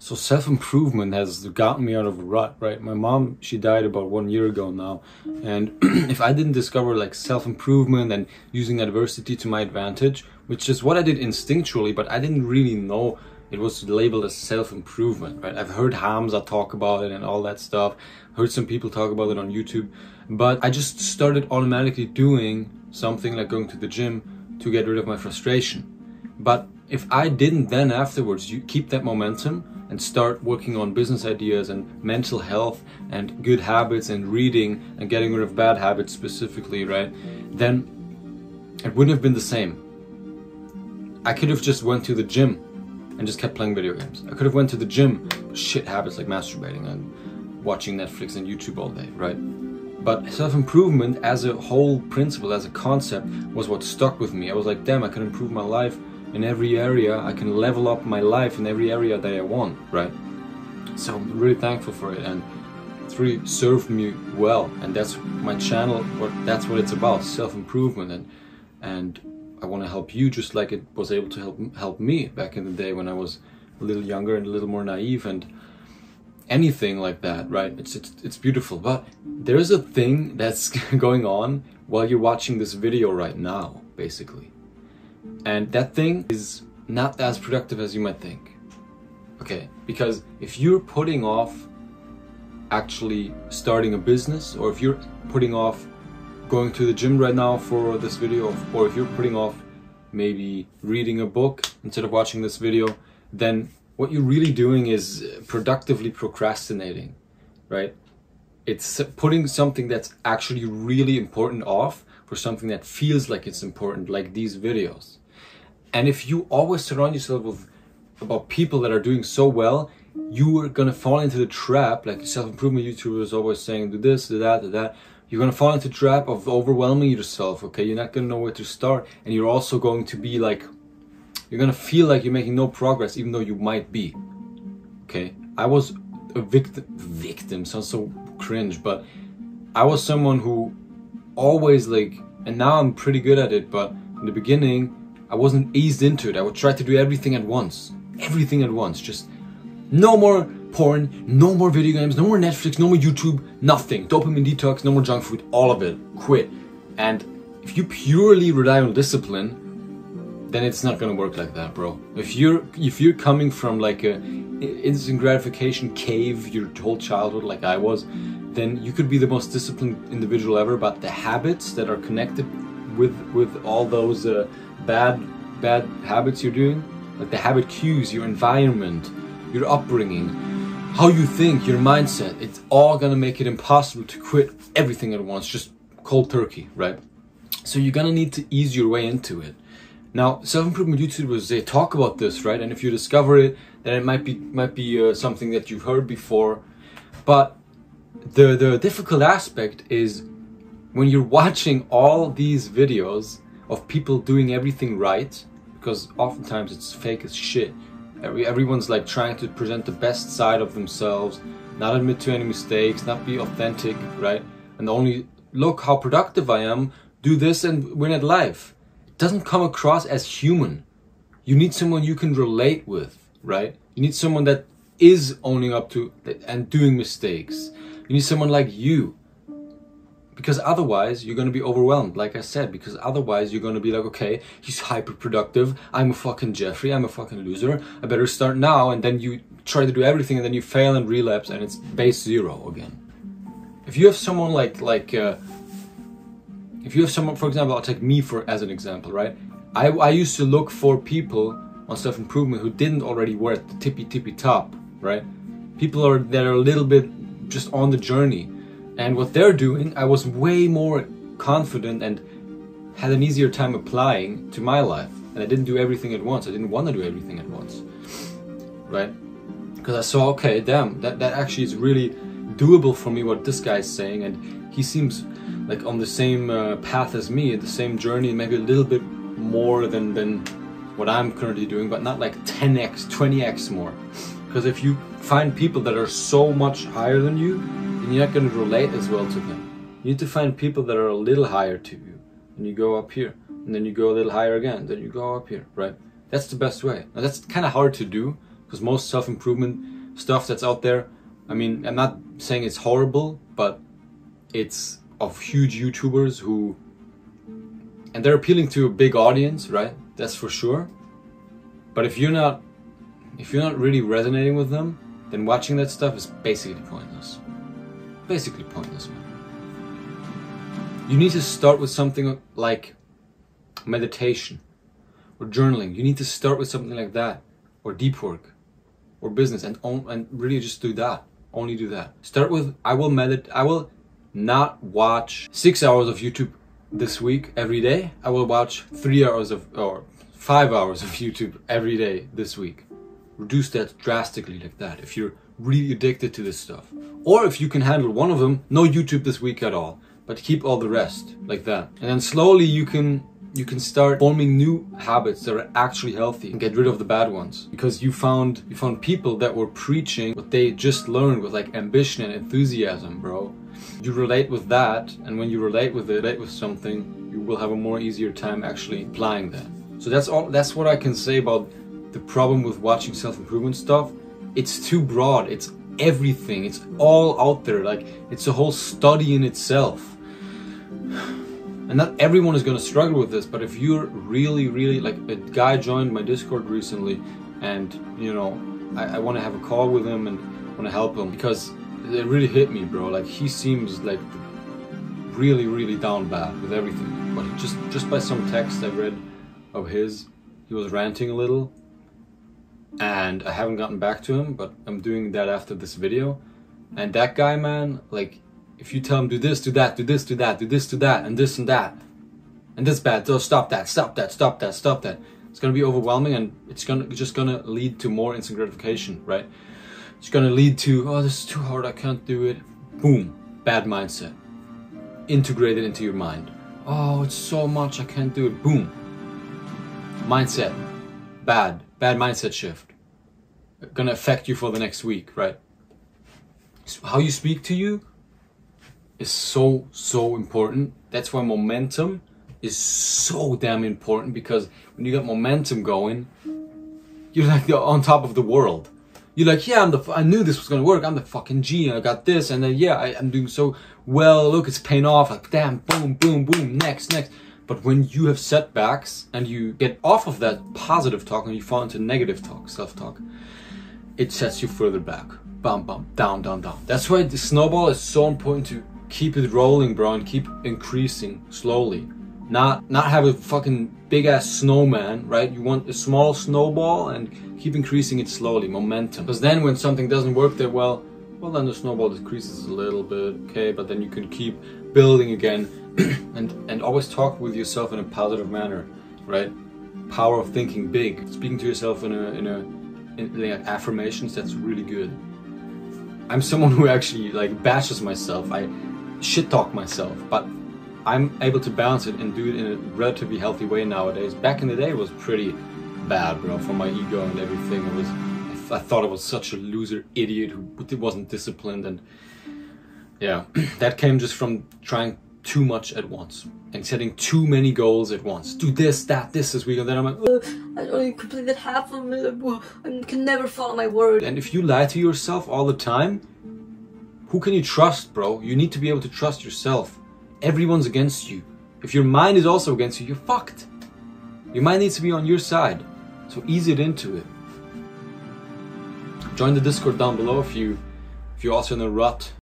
So self-improvement has gotten me out of a rut, right? My mom, she died about 1 year ago now. And if I didn't discover like self-improvement and using adversity to my advantage, which is what I did instinctually, but I didn't really know it was labeled as self-improvement, right? I've heard Hamza talk about it and all that stuff. Heard some people talk about it on YouTube, but I just started automatically doing something like going to the gym to get rid of my frustration. But if I didn't then afterwards keep that momentum and start working on business ideas and mental health and good habits and reading and getting rid of bad habits specifically, right, then it wouldn't have been the same. I could have just went to the gym and just kept playing video games. I could have went to the gym, shit habits like masturbating and watching Netflix and YouTube all day, right? But self-improvement as a whole principle, as a concept, was what stuck with me. I was like, damn, I can improve my life in every area. I can level up my life in every area that I want, right? So I'm really thankful for it, and it's really served me well. And that's my channel, that's what it's about, self-improvement. And I want to help you just like it was able to help me back in the day when I was a little younger and a little more naive and anything like that, right? It's beautiful. But there's a thing that's going on while you're watching this video right now, basically. And that thing is not as productive as you might think. Okay, because if you're putting off actually starting a business, or if you're putting off going to the gym right now for this video, or if you're putting off maybe reading a book instead of watching this video, then what you're really doing is productively procrastinating, right? It's putting something that's actually really important off for something that feels like it's important, like these videos. And if you always surround yourself with about people that are doing so well, you are gonna fall into the trap, like self-improvement YouTubers always saying, do this, do that, do that. You're gonna fall into the trap of overwhelming yourself, okay? You're not gonna know where to start, and you're also going to be like, you're gonna feel like you're making no progress, even though you might be, okay? I was a victim sounds so cringe, but I was someone who always like, and now I'm pretty good at it, but in the beginning, I wasn't eased into it. I would try to do everything at once, just no more porn, no more video games, no more Netflix, no more YouTube, nothing, dopamine detox, no more junk food, all of it, quit. And if you purely rely on discipline, then it's not gonna work like that, bro. If you're coming from like a instant gratification cave your whole childhood, like I was, then you could be the most disciplined individual ever, but the habits that are connected with all those bad habits you're doing, like the habit cues, your environment, your upbringing, how you think, your mindset, it's all gonna make it impossible to quit everything at once, just cold turkey, right? So you're gonna need to ease your way into it. Now, self-improvement YouTubers, they talk about this, right? And if you discover it, then it might be something that you've heard before. But the difficult aspect is when you're watching all these videos of people doing everything right, because oftentimes it's fake as shit. Everyone's like trying to present the best side of themselves, not admit to any mistakes, not be authentic, right? And only look how productive I am, do this and win at life. It doesn't come across as human. You need someone you can relate with, right? You need someone that is owning up to and doing mistakes. You need someone like you. Because otherwise, you're going to be overwhelmed, like I said. Because otherwise, you're going to be like, okay, he's hyper productive. I'm a fucking Jeffrey. I'm a fucking loser. I better start now. And then you try to do everything, and then you fail and relapse, and it's base zero again. If you have someone if you have someone, for example, I'll take me as an example, right? I used to look for people on self-improvement who didn't already were at the tippy top, right? People that are a little bit just on the journey. And what they're doing, I was way more confident and had an easier time applying to my life. And I didn't do everything at once. I didn't want to do everything at once, right? Because I saw, okay, damn, that actually is really doable for me, what this guy's saying. And he seems like on the same path as me, the same journey, maybe a little bit more than what I'm currently doing, but not like 10x, 20x more. Because if you find people that are so much higher than you, then you're not going to relate as well to them. You need to find people that are a little higher to you, and you go up here, and then you go a little higher again, then you go up here, right? That's the best way. Now that's kind of hard to do, because most self-improvement stuff that's out there. I mean, I'm not saying it's horrible, but it's of huge YouTubers who, and they're appealing to a big audience, right? That's for sure. But if you're not really resonating with them, then watching that stuff is basically pointless. Basically pointless, man. You need to start with something like meditation or journaling. You need to start with something like that, or deep work, or business, and really just do that. Only do that. Start with, I will not watch 6 hours of YouTube this week every day. I will watch 3 hours or 5 hours of YouTube every day this week. Reduce that drastically like that if you're really addicted to this stuff. Or if you can handle one of them, no YouTube this week at all, but keep all the rest like that. And then slowly you can start forming new habits that are actually healthy and get rid of the bad ones. Because you found people that were preaching what they just learned with like ambition and enthusiasm, bro. You relate with that, and when you relate with something, you will have a more easier time actually applying that. So that's what I can say about the problem with watching self-improvement stuff. It's too broad. It's everything. It's all out there. Like, it's a whole study in itself. And not everyone is going to struggle with this, but if you're really, really, like, a guy joined my Discord recently, and, you know, I want to have a call with him and want to help him, because it really hit me, bro. Like, he seems like really, really down bad with everything. But just by some text I read of his, he was ranting a little, and I haven't gotten back to him, but I'm doing that after this video. And that guy, man, like, if you tell him do this, do that, do this, do that, do this, do that, and this and that, and this bad, so stop that, stop that, stop that, stop that. It's gonna be overwhelming, and it's just gonna lead to more instant gratification, right? It's gonna lead to, oh, this is too hard, I can't do it. Boom, bad mindset. Integrate it into your mind. Oh, it's so much, I can't do it. Boom. Mindset. Bad mindset shift. Gonna affect you for the next week, right? So how you speak to you is so important. That's why momentum is so damn important, because when you got momentum going, you're like on top of the world. You're like, yeah, I knew this was gonna work. I'm the fucking G. I got this, and then yeah, I'm doing so well. Look, it's paying off. Like, damn, boom, boom, boom. Next. But when you have setbacks and you get off of that positive talk and you fall into negative talk, self-talk, it sets you further back. Bum, bum, down, down, down. That's why the snowball is so important, to keep it rolling, bro, and keep increasing slowly. Not have a fucking big ass snowman, right? You want a small snowball and keep increasing it slowly, momentum. Because then when something doesn't work that well, then the snowball decreases a little bit, okay? But then you can keep building again. and always talk with yourself in a positive manner, right? Power of thinking big. Speaking to yourself in like affirmations, that's really good. I'm someone who actually like bashes myself. I shit talk myself, but I'm able to balance it and do it in a relatively healthy way nowadays. Back in the day, it was pretty bad, bro, for my ego and everything. I thought I was such a loser idiot who wasn't disciplined, and yeah, that came just from trying too much at once and setting too many goals at once. Do this, that, this week, and then I'm like, I only completed half of it. I can never follow my word. And if you lie to yourself all the time, who can you trust, bro? You need to be able to trust yourself. Everyone's against you. If your mind is also against you, you're fucked. Your mind needs to be on your side. So ease it into it. Join the Discord down below if you're also in a rut.